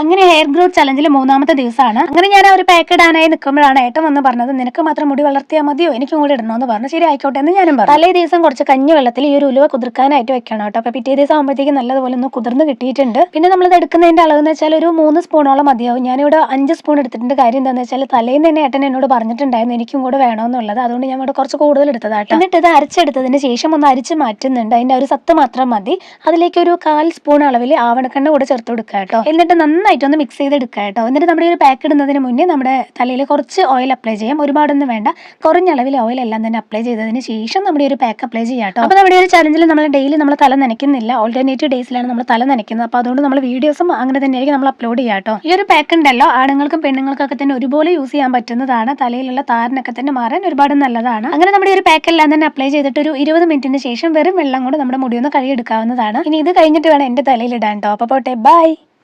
അങ്ങനെ hair growth ചലഞ്ചിൽ 3ാമത്തെ ദിവസമാണ്. അങ്ങനെ ഞാൻ ആ ഒരു പാക്ക് ഇടാനായി നിൽക്കുമ്പോഴാണ് ഏട്ടൻ വന്ന് പറഞ്ഞത്, നിനക്ക് മാത്രം മുടി വളർത്തിയാൽ മതിയോ, എനിക്കും കൂടി ഇടണമെന്ന് പറഞ്ഞു. ശരി ആയിക്കോട്ടെ എന്ന് ഞാനും പറഞ്ഞു. തലേ ദിവസം കുറച്ച് കഞ്ഞി വെള്ളത്തിൽ ഈ ഒരു ഉലുവ കുതിർക്കാനായിട്ട് വെക്കണം കേട്ടോ. അപ്പൊ പിറ്റേ ദിവസം ആകുമ്പോഴത്തേക്ക് നല്ലതുപോലെ ഒന്ന് കുതിർന്ന് കിട്ടിയിട്ടുണ്ട്. പിന്നെ നമ്മളിത് എടുക്കുന്നതിന്റെ അളവ് എന്ന് വെച്ചാൽ ഒരു 3 സ്പൂണോളം മതിയാവും. ഞാനിവിടെ 5 സ്പൂൺ എടുത്തിട്ടുണ്ട്. കാര്യം എന്താണെന്ന് വെച്ചാൽ തലേന്ന് തന്നെ ഏട്ടൻ എന്നോട് പറഞ്ഞിട്ടുണ്ടായിരുന്നു എനിക്കും കൂടെ വേണമെന്നുള്ളത്. അതുകൊണ്ട് ഞാൻ ഇവിടെ കുറച്ച് കൂടുതൽ എടുത്തതാട്ടോ. എന്നിട്ട് ഇത് അരച്ചെടുത്തതിന് ശേഷം ഒന്ന് അരിച്ച് മാറ്റുന്നുണ്ട്. അതിന്റെ ഒരു സത്ത് മാത്രം മതി. അതിലേക്ക് ഒരു 1/4 സ്പൂൺ അളവിൽ ആവണക്കെണ്ണ കൂടെ ചേർത്ത് കൊടുക്കുക കേട്ടോ. എന്നിട്ട് നന്നായിട്ടൊന്ന് മിക്സ് ചെയ്തെടുക്കുക കേട്ടോ. എന്നിട്ട് നമ്മുടെ ഒരു പാക്ക് ഇടുന്നതിന് മുന്നേ നമ്മുടെ തലയിൽ കുറച്ച് ഓയിൽ അപ്ലൈ ചെയ്യാം. ഒരുപാടൊന്നും വേണ്ട, കുറഞ്ഞ അളവിൽ ഓയിൽ എല്ലാം തന്നെ അപ്ലൈ ചെയ്തതിന് ശേഷം നമ്മുടെ ഒരു പാക്ക് അപ്ലൈ ചെയ്യാം കേട്ടോ. അപ്പോൾ നമ്മുടെ ഒരു ചലഞ്ചിൽ നമ്മൾ ഡെയിലി നമ്മൾ തല നനയ്ക്കുന്നില്ല, ഓൾട്ടർനേറ്റീവ് ഡേയ്സിലാണ് നമ്മൾ തല നനയ്ക്കുന്നത്. അപ്പോൾ അതുകൊണ്ട് നമ്മൾ വീഡിയോസും അങ്ങനെ തന്നെയായിരിക്കും നമ്മൾ അപ്ലോഡ് ചെയ്യാം കേട്ടോ. ഈ ഒരു പാക്ക് ഉണ്ടല്ലോ ആണുങ്ങൾക്കും പെണ്ണുങ്ങൾക്കൊക്കെ തന്നെ ഒരുപോലെ യൂസ് ചെയ്യാൻ പറ്റുന്നതാണ്. തലയിലുള്ള താരനൊക്കെ തന്നെ മാറാൻ ഒരുപാട് നല്ലതാണ്. അങ്ങനെ നമ്മുടെ ഒരു പാക്ക് എല്ലാം തന്നെ അപ്ലൈ ചെയ്തിട്ട് ഒരു 20 മിനിറ്റിന് ശേഷം വെറും വെള്ളം കൊണ്ട് നമ്മുടെ മുടി ഒന്ന് കഴുകിയെടുക്കാവുന്നതാണ്. ഇനി ഇത് കഴിഞ്ഞിട്ട് വേണം എന്റെ തലയിൽ ഇടാൻ കേട്ടോ. അപ്പോൾ പോട്ടെ, ബൈ.